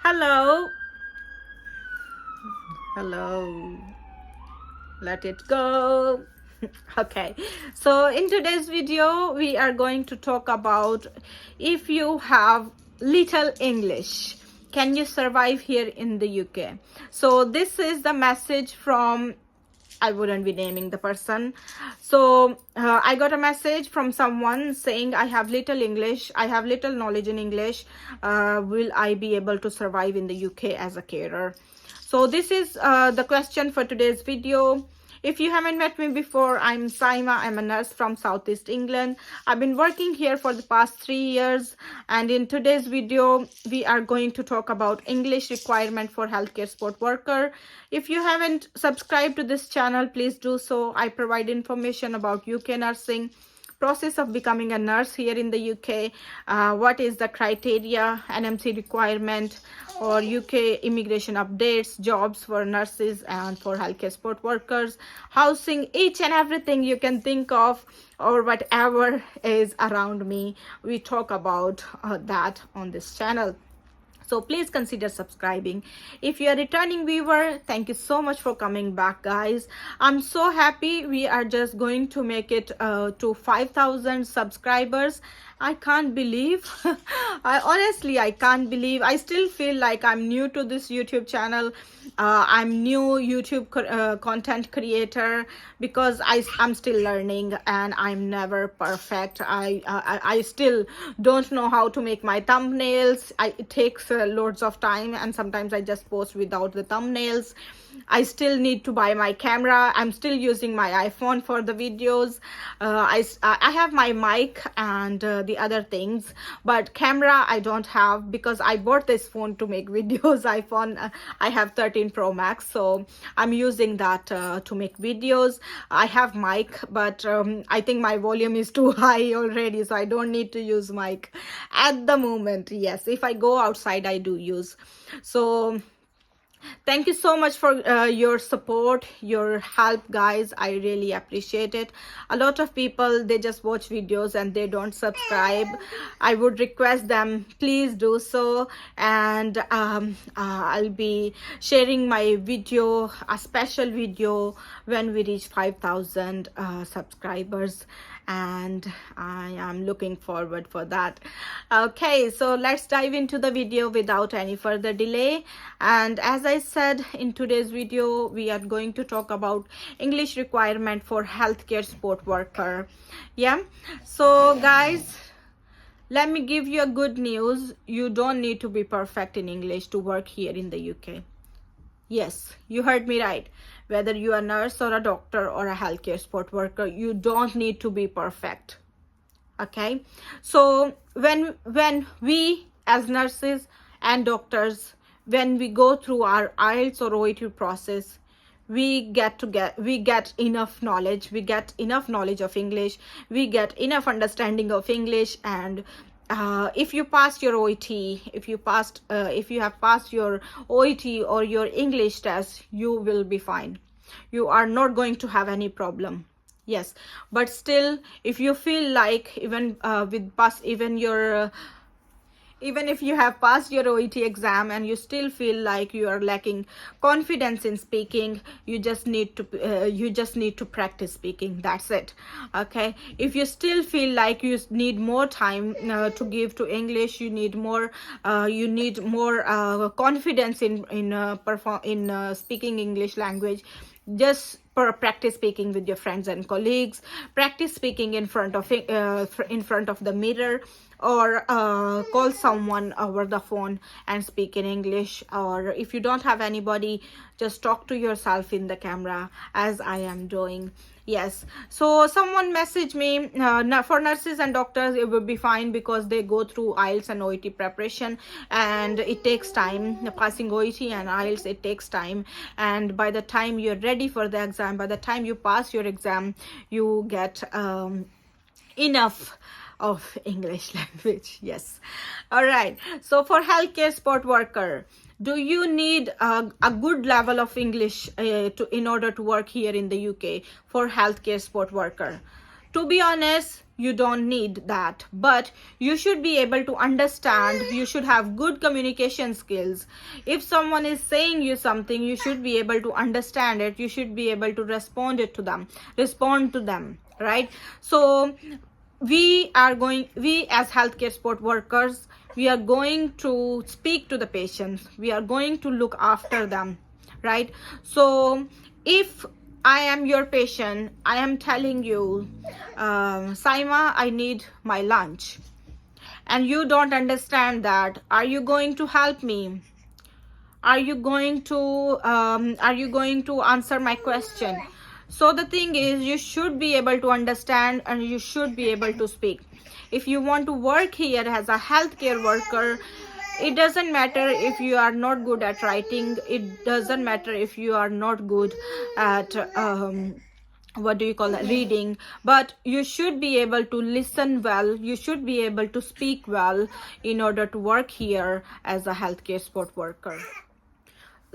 Hello. Hello. Let it go. Okay, so in today's video we are going to talk about if you have little English, can you survive here in the UK? So this is the message from, I wouldn't be naming the person. So I got a message from someone saying, I have little English, I have little knowledge in English. Will I be able to survive in the UK as a carer? So this is the question for today's video. If you haven't met me before, I'm Saima. I'm a nurse from Southeast England. I've been working here for the past 3 years, and in today's video we are going to talk about English requirement for healthcare support worker. If you haven't subscribed to this channel, please do so. I provide information about UK nursing, process of becoming a nurse here in the UK, what is the criteria, NMC requirement, or UK immigration updates, jobs for nurses and for healthcare support workers, housing, each and everything you can think of or whatever is around me. We talk about that on this channel. So please consider subscribing. If you are a returning viewer, thank you so much for coming back, guys. I'm so happy we are just going to make it to 5,000 subscribers. I can't believe, I can't believe. I still feel like I'm new to this YouTube channel. I'm new YouTube content creator because I'm still learning and I'm never perfect. I still don't know how to make my thumbnails. It takes loads of time, and sometimes I just post without the thumbnails. I still need to buy my camera. I'm still using my iPhone for the videos. I have my mic and the other things, but camera I don't have because I bought this phone to make videos. iPhone, I have 13 Pro Max, so I'm using that to make videos. I have mic, but I think my volume is too high already, so I don't need to use mic at the moment. Yes, if I go outside I do use. So thank you so much for your support, your help, guys. I really appreciate it. A lot of people, they just watch videos and they don't subscribe. I would request them, please do so. And I'll be sharing my video, a special video, when we reach 5,000 subscribers, and I am looking forward for that. Okay, so let's dive into the video without any further delay. And as I said, in today's video we are going to talk about English requirement for healthcare support worker. Yeah, so guys, let me give you a good news. You don't need to be perfect in English to work here in the UK. Yes, you heard me right. Whether you are a nurse or a doctor or a healthcare support worker, you don't need to be perfect. Okay, so when we as nurses and doctors, when we go through our IELTS or OET process, we get enough knowledge. We get enough knowledge of English. We get enough understanding of English. And if you passed your OET, if you have passed your OET or your English test, you will be fine. You are not going to have any problem. Yes, but still, if you feel like even even if you have passed your OET exam and you still feel like you are lacking confidence in speaking, you just need to practice speaking. That's it. Okay, if you still feel like you need more time to give to English, you need more confidence in speaking English language, just practice speaking with your friends and colleagues. Practice speaking in front of the mirror, or call someone over the phone and speak in English. Or if you don't have anybody, just talk to yourself in the camera, as I am doing. Yes, so someone messaged me, for nurses and doctors it would be fine because they go through IELTS and OET preparation, and it takes time. Passing OET and IELTS, it takes time, and by the time you're ready for the exam, by the time you pass your exam, you get enough of English language. Yes, all right. So for healthcare support worker, do you need a good level of English in order to work here in the UK for healthcare support worker? To be honest, you don't need that, but you should be able to understand. You should have good communication skills. If someone is saying you something, you should be able to understand it. You should be able to respond to them, right? So we as healthcare support workers, we are going to speak to the patients, we are going to look after them, right? So if I am your patient, I am telling you, Saima, I need my lunch, and you don't understand that, are you going to help me? Are you going to answer my question? So the thing is, you should be able to understand and you should be able to speak. If you want to work here as a healthcare worker, it doesn't matter if you are not good at writing, it doesn't matter if you are not good at what do you call that, reading, but you should be able to listen well, you should be able to speak well in order to work here as a healthcare support worker.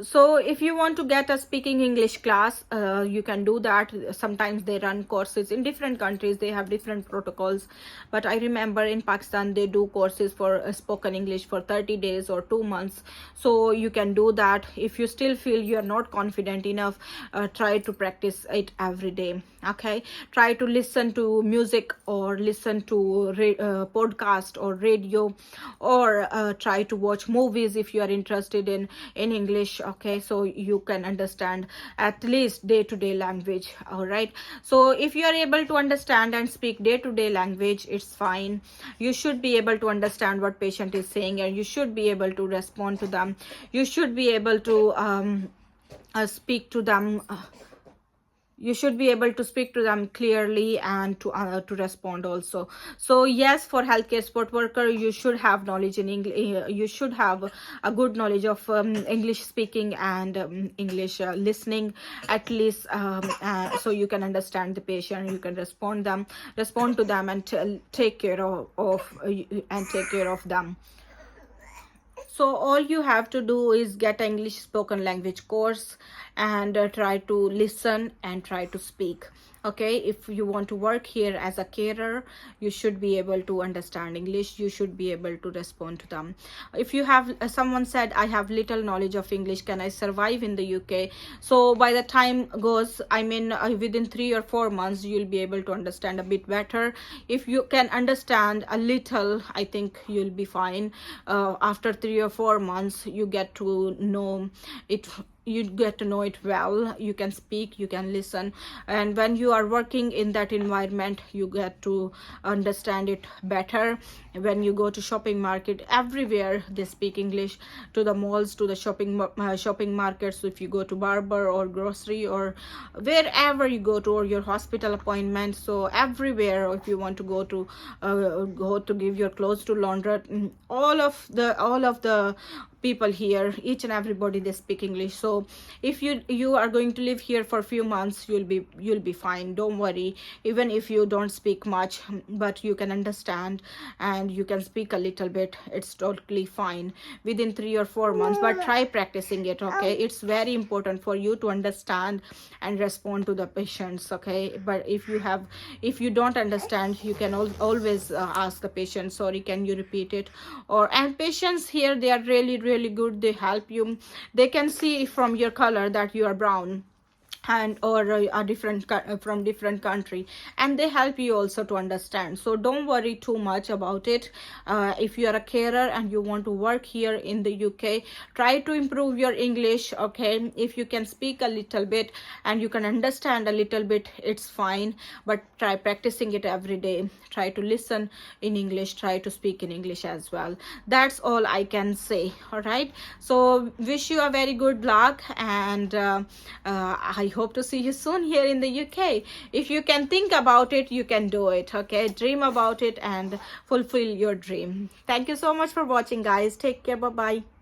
So if you want to get a speaking English class, you can do that. Sometimes they run courses in different countries, they have different protocols, but I remember in Pakistan they do courses for spoken English for 30 days or 2 months. So you can do that. If you still feel you are not confident enough, try to practice it every day. Okay, try to listen to music or listen to podcast or radio, or try to watch movies if you are interested in English. Okay, so you can understand at least day-to-day language. All right, so if you are able to understand and speak day-to-day language, it's fine. You should be able to understand what patient is saying, and you should be able to respond to them. You should be able to speak to them. You should be able to speak to them clearly and to respond also. So yes, for healthcare support worker, you should have knowledge in English. You should have a good knowledge of English speaking and English listening, at least, so you can understand the patient, you can respond to them and take care of them. So all you have to do is get an English spoken language course and try to listen and try to speak. Okay, if you want to work here as a carer, you should be able to understand English, you should be able to respond to them. If you have someone said, I have little knowledge of English, can I survive in the UK? So by the time goes, I mean, within 3 or 4 months, you'll be able to understand a bit better. If you can understand a little, I think you'll be fine. After 3 or 4 months, you get to know it well. You can speak, you can listen, and when you are working in that environment, you get to understand it better. When you go to shopping market, everywhere they speak English, to the malls, to the shopping markets. So if you go to barber or grocery or wherever you go to, or your hospital appointment, so everywhere, if you want to go to give your clothes to laundrette, all of the people here, each and everybody, they speak English. So if you are going to live here for a few months, you'll be fine. Don't worry, even if you don't speak much, but you can understand and you can speak a little bit, it's totally fine within 3 or 4 months. But try practicing it. Okay, it's very important for you to understand and respond to the patients. Okay, but if you don't understand, you can always ask the patient, sorry, can you repeat it? And patients here, they are really good. They help you. They can see from your color that you are brown and or from different country, and they help you also to understand. So don't worry too much about it. If you are a carer and you want to work here in the UK, try to improve your English. Okay, if you can speak a little bit and you can understand a little bit, it's fine, but try practicing it every day. Try to listen in English, try to speak in English as well. That's all I can say. All right, so wish you a very good luck, and I hope to see you soon here in the UK. If you can think about it, you can do it. Okay, dream about it and fulfill your dream. Thank you so much for watching, guys. Take care. Bye bye.